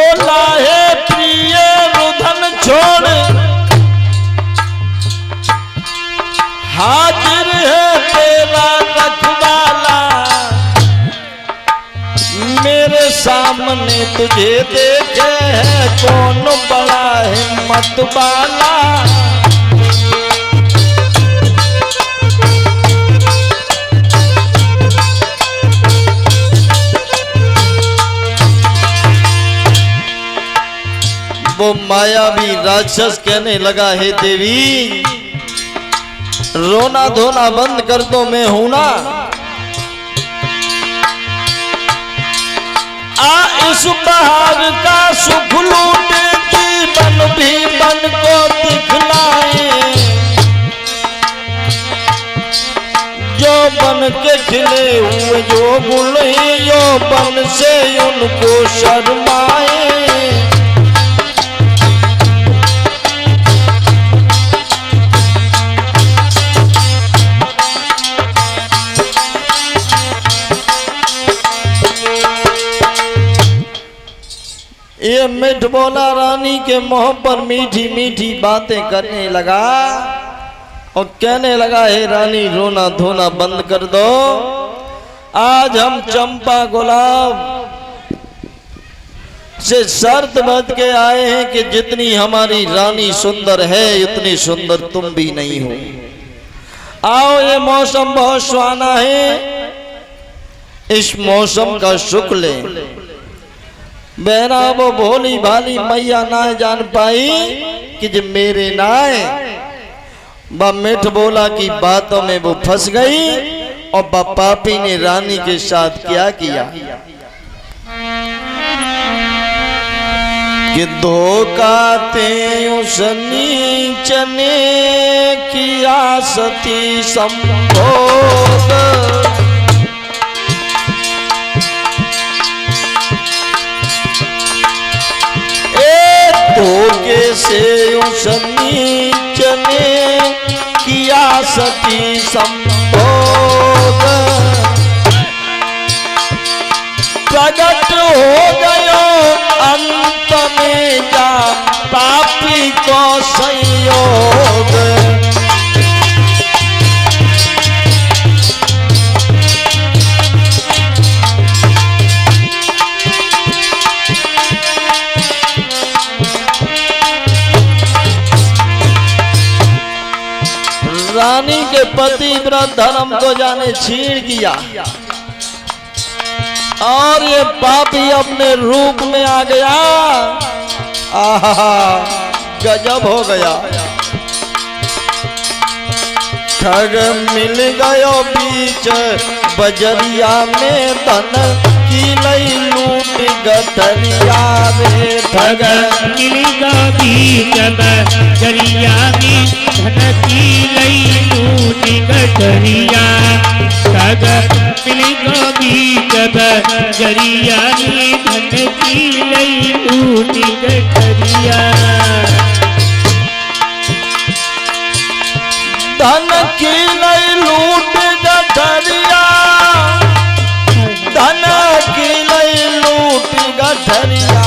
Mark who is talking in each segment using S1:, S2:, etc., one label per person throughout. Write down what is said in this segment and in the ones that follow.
S1: बोला है प्रिय रुधन छोड़, हाजिर है तेरा रखवाला, मेरे सामने तुझे देखे है कौन बड़ा हिम्मत वाला। वो मायावी राक्षस कहने लगा, हे देवी रोना धोना बंद कर दो, मैं हूं ना। आ इस बहार का सुख लूटे की बन भी बन को दिखलाए, जो बन के खिले हुए जो गुल ही जो बन से उनको शर्माए। ये मिठ बोला रानी के मुंह पर मीठी मीठी बातें करने लगा और कहने लगा, हे रानी रोना धोना बंद कर दो, आज हम चंपा गुलाब से शर्त बंध के आए हैं कि जितनी हमारी रानी सुंदर है उतनी सुंदर तुम भी नहीं हो। आओ ये मौसम बहुत सुहाना है, इस मौसम का सुख ले। बहना वो भोली भाली मैया ना जान पाई कि जो मेरे नाए बा मिठ बोला की बातों में वो फंस गई और बा पापी ने रानी के साथ क्या किया कि धोखा ते उस नीच ने किया सती संभोग। धोखे से उस नीच ने किया सती संभोग, प्रगट हो गयो अंत में जा पापी को संयोग। रानी के पति व्रत धर्म को जाने छीन किया और ये पापी अपने रूप में आ गया। आहा गजब हो गया। ठग मिल गयो बीच बजरिया में धन की लई लूट गठरिया रे।
S2: ठग मिल गयो बीच बजरिया में धन की लई लूट गठरिया। ठग मिल गयो बीच बजरिया में धन की लई लूट गठरिया।
S1: धन की लई लूट गठरिया, धन की लई लूट गठरिया।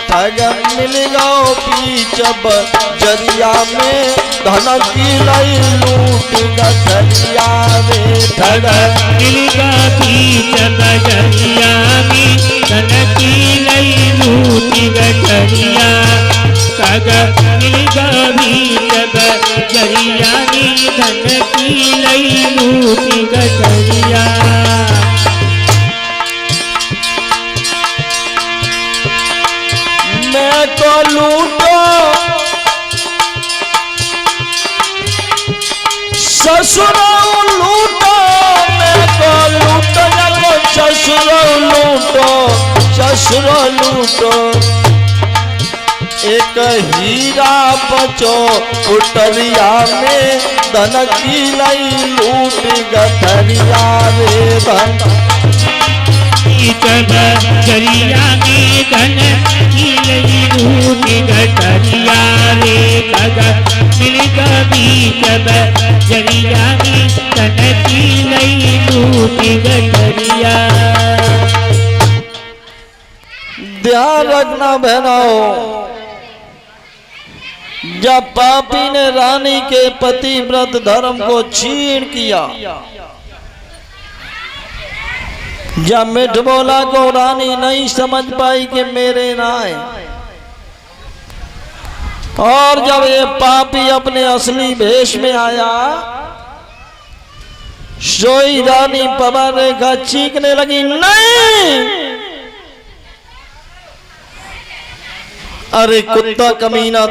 S1: ठग मिल गयो बीच बजरिया में धन की लई लूट गठरिया रे।
S2: ठग मिल गयो बीच बजरिया में धन की लई लूट गठरिया। ठग मिल गयो बीच बजरिया में धन की लई लूट गठरिया।
S1: मैं को लूटो ससुराल लूटो, मैं को लूटो जाको ससुराल लूटो, ससुराल लूटो। एक हीरा बचो उटरिया में धन की लई लूट गठरिया रे। धन
S2: बजरिया में धन की लई लूट गठरिया रे। ठग मिल गयो बीच बजरिया में धन की लई लूट गठरिया।
S1: ध्यान रखना बहनों, जब पापी ने रानी के पतिव्रत धर्म को छीन किया, जब मिठबोला को रानी नहीं समझ पाई कि मेरे नाय, और जब ये पापी अपने असली भेष में आया, सोई रानी पवन रेखा चीखने लगी, नहीं, अरे कुत्ता कमीना,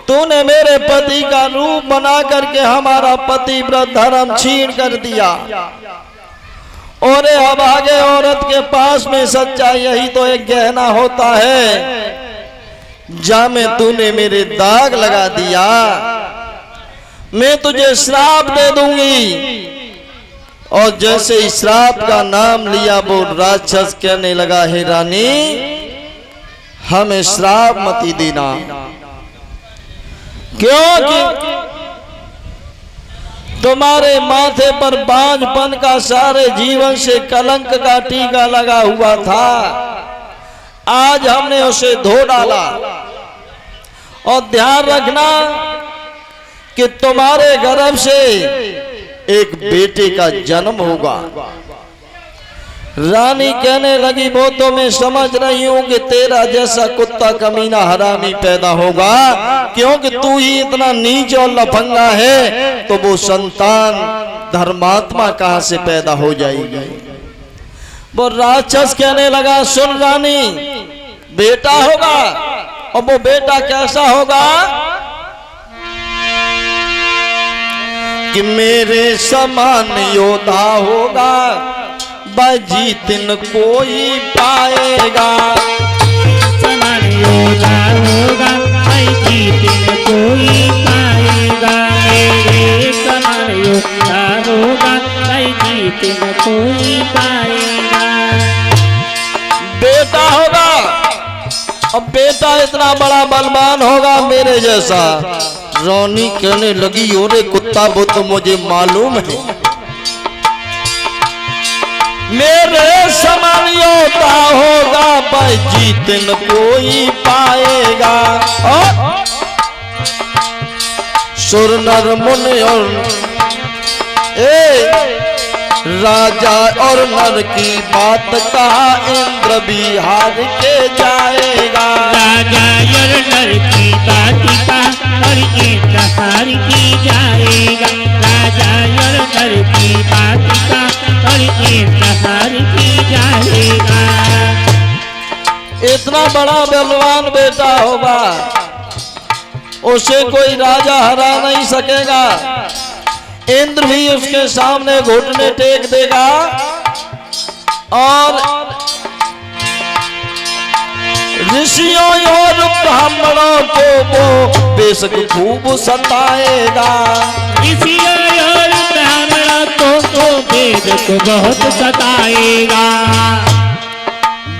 S1: तूने मेरे पति का रूप बना करके हमारा पतिव्रत धर्म छीन कर दिया। और अभागे औरत के पास में सच्चाई यही तो एक गहना होता है। जा में तूने मेरे दाग लगा दिया, मैं तुझे श्राप दे दूंगी। और जैसे ही श्राप का नाम लिया, वो राक्षस कहने लगा, हे रानी, हमें श्राप मती देना, क्योंकि तुम्हारे माथे पर बांझपन का सारे जीवन से कलंक का टीका लगा हुआ था, आज हमने उसे धो डाला। और ध्यान रखना कि तुम्हारे गर्भ से एक बेटे का जन्म होगा। रानी कहने लगी, वो तो मैं समझ रही हूं कि तेरा जैसा कुत्ता कमीना हरामी पैदा होगा, क्योंकि तू ही इतना नीच और लफंगा है, तो वो संतान धर्मात्मा कहां से पैदा हो जाएगी। वो राक्षस कहने लगा, सुन रानी, बेटा होगा। और वो बेटा कैसा होगा कि मेरे समान योद्धा होगा, जीतन कोई पाएगा।
S2: समान योद्धा होगा, जीतन कोई पाएगा। मेरे समान योद्धा होगा, जीतन कोई पाएगा।
S1: बेटा होगा, अब बेटा इतना बड़ा बलवान होगा मेरे जैसा। रानी कहने लगी, ओरे कुत्ता, वो तो मुझे मालूम है, मेरे समान योद्धा होगा, भाई जीतन कोई पाएगा। और सुर नर मुनि और राजा और नर की बात कहा, इंद्र भी हार के जाएगा।
S2: राजा और नर की बात का और इंद्र हार के जाएगा। राजा और नर की बात का और इंद्र हार के जाएगा।
S1: इतना बड़ा बलवान बेटा होगा, उसे कोई राजा हरा नहीं सकेगा। इंद्र भी उसके सामने घुटने टेक देगा। और ऋषियों और ब्राह्मणों को वो बेशक खूब सताएगा।
S2: ऋषियों और ब्राह्मणों को वो बेशक बहुत सताएगा।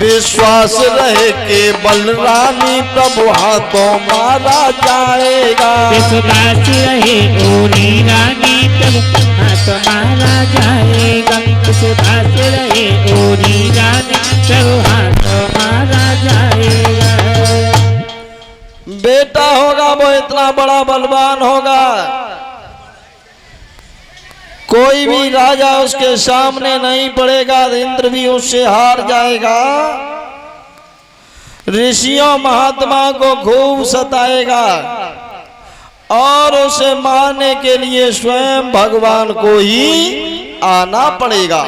S1: विश्वास रहे के बलरानी प्रभु हाथों मारा जाएगा।
S2: विश्वास रहे ओरी रानी प्रभु हाथ मारा जाएगा। विश्वास रहे ओरी रानी प्रभु हाथ मारा जाएगा।
S1: बेटा होगा वो इतना बड़ा बलवान होगा, कोई भी राजा उसके सामने नहीं पड़ेगा। इंद्र भी उससे हार जाएगा। ऋषियों महात्मा को खूब सताएगा और उसे मारने के लिए स्वयं भगवान को ही आना पड़ेगा।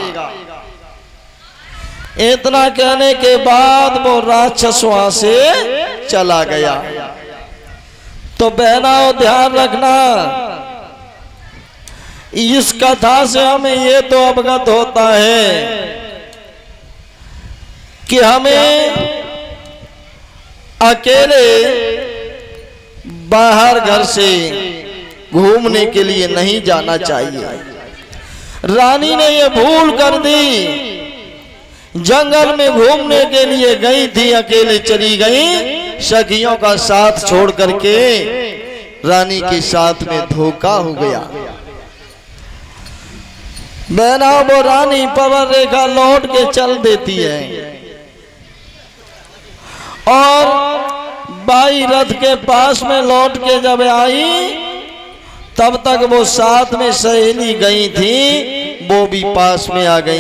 S1: इतना कहने के बाद वो राक्षस वहां से चला गया। तो बहनाओं ध्यान रखना, इस कथा से हमें ये तो अवगत होता है कि हमें अकेले बाहर घर से घूमने के लिए नहीं जाना चाहिए। रानी ने ये भूल कर दी, जंगल में घूमने के लिए गई थी, अकेले चली गई। सखियों का साथ छोड़ करके रानी के साथ में धोखा हो गया। बहना वो रानी पवन रेखा लौट के चल देती है। और बाई रथ के पास में लौट के जब आई तब तक वो साथ में सहेली गई थी, वो भी पास में आ गई।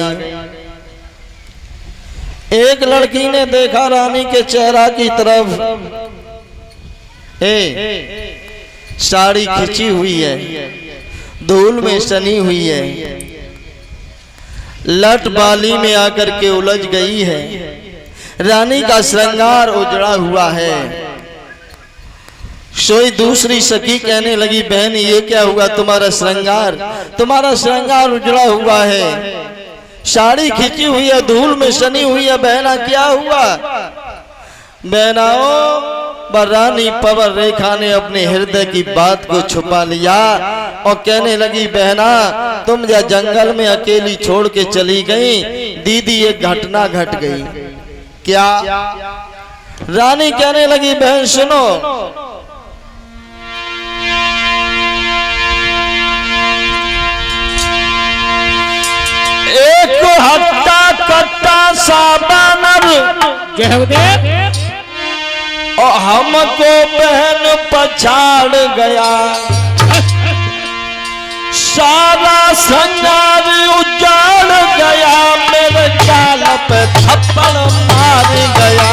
S1: एक लड़की ने देखा रानी के चेहरा की तरफ, साड़ी खिंची हुई है, धूल में सनी हुई है, लट बाली में आकर के उलझ गई है, रानी का श्रृंगार उजड़ा हुआ है। सोई दूसरी सखी कहने लगी, बहन ये क्या हुआ, तुम्हारा श्रृंगार उजड़ा हुआ है, साड़ी खींची हुई है, धूल में सनी हुई है, बहना क्या हुआ। बहनाओ, रानी पवर रेखा ने अपने हृदय की बात को छुपा लिया और कहने लगी, बहना तुम या जंगल में अकेली छोड़ के चली गई, दीदी एक घटना घट गई। क्या? रानी कहने लगी, बहन सुनो, एक हट्टा कट्टा सा बानर और हमको बहन पछाड़ गया, सारा श्रृंगार उजाड़ गया, मेरे गाल पे थप्पड़ मार गया।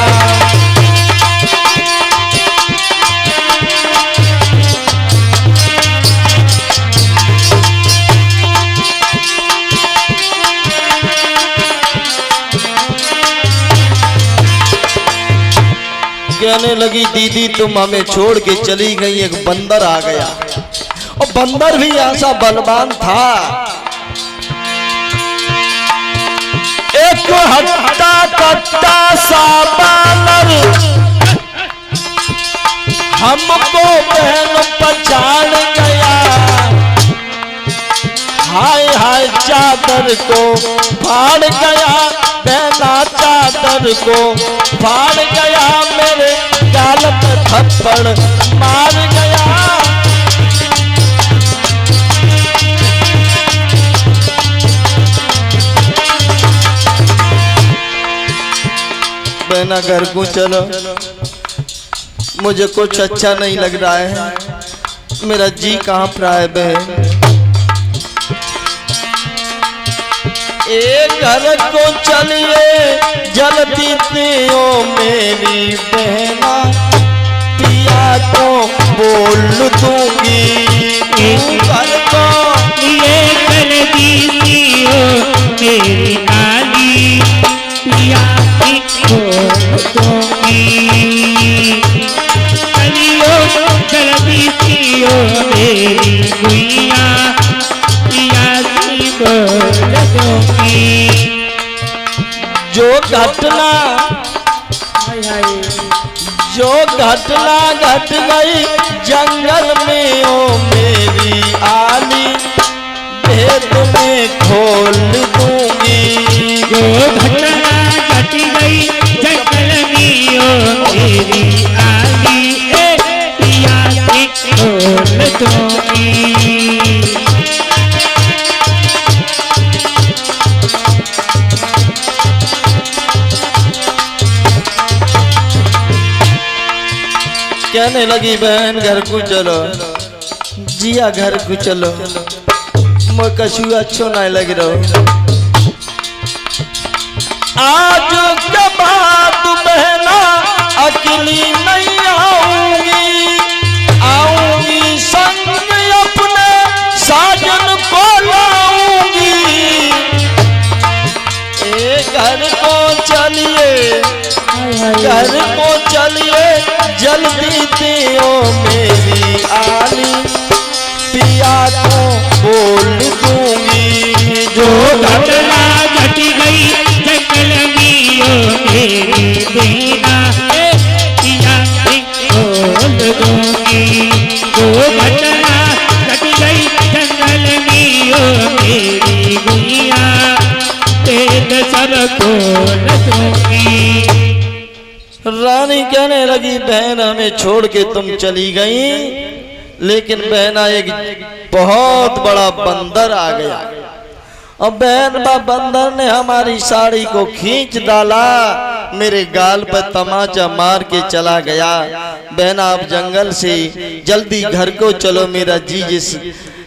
S1: कहने लगी, दीदी तुम हमें छोड़ के चली गई, एक बंदर आ गया और बंदर भी ऐसा बलवान था। एक हट्टा कट्टा सा बानर हमको बहन पछाड़ गया, हाय हाय चादर को फाड़ गया, बहना चादर को फाड़ गया, मेरे गाल पे थप्पड़ मार गया। बहना घर को चलो, मुझे कुछ अच्छा नहीं लग रहा है, मेरा जी कांप रहा है बहन। एक घर को चलिए जल्दी दियो मेरी बहना, पिया को बोल दूंगी, घर को
S2: ये जल्दी दियो मेरी नानी, पिया को बोल दूंगी, चलियो जल्दी दियो मेरी गुइया,
S1: जो घटना घट गई जंगल में ओ मेरी आली, भेद में खोल दूंगी।
S2: जो घटना घट गई जंगल में ओ मेरी आली, पिया के खोल दूंगी।
S1: कहने लगी, बहन घर को चलो, जिया घर को चलो, मैं कछु अच्छो नहीं लग रहा। आज के बाद बहना अकेली नहीं आऊंगी, आऊंगी संग अपने साजन को लाऊंगी। घर को चलिए, घर को चलिए जल्दी दियो मेरी आली, पिया को बोल दूंगी।
S2: जो घटना घट गई जंगल में ओ मेरी बहना, पिया को बोल दूंगी। जो घटना घट गई जंगल में ओ मेरी गुइया, तेज सब खोल दूंगी।
S1: रानी कहने लगी, बहन हमें छोड़ के तुम चली गई, लेकिन बहना एक बहुत बड़ा बंदर आ गया और बहन बंदर ने हमारी साड़ी को खींच डाला, मेरे गाल पर तमाचा मार के चला गया। बहन आप जंगल से जल्दी घर को चलो, मेरा जी जिस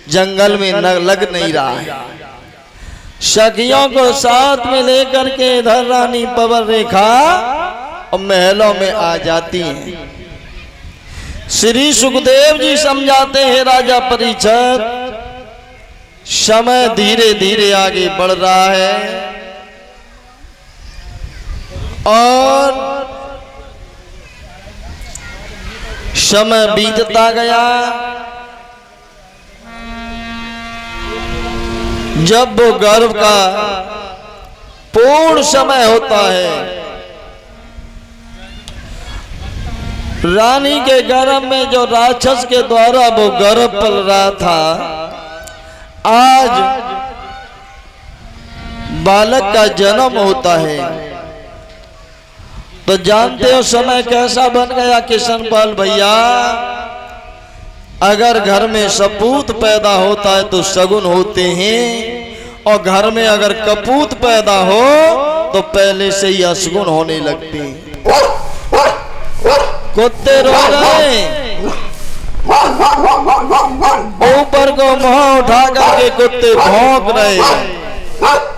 S1: जंगल में न लग नहीं रहा है। सखियों को साथ में लेकर के इधर रानी पवन रेखा और महलों में आ जाती हैं। श्री सुखदेव जी समझाते हैं राजा परीक्षित, समय धीरे धीरे आगे बढ़ रहा है और समय बीतता गया। जब वो गर्भ का पूर्ण समय होता है, रानी के गर्भ में जो राक्षस के द्वारा वो गर्भ पल रहा था, आज बालक का जन्म होता है। तो जानते हो समय कैसा बन गया किशन पाल भैया। अगर घर में सपूत पैदा होता है तो शगुन होते हैं, और घर में अगर कपूत पैदा हो तो पहले से ही अशगुन होने लगते हैं। कुत्ते रो रहे, ऊपर को मुंह उठा करके कुत्ते भौंक रहे हैं।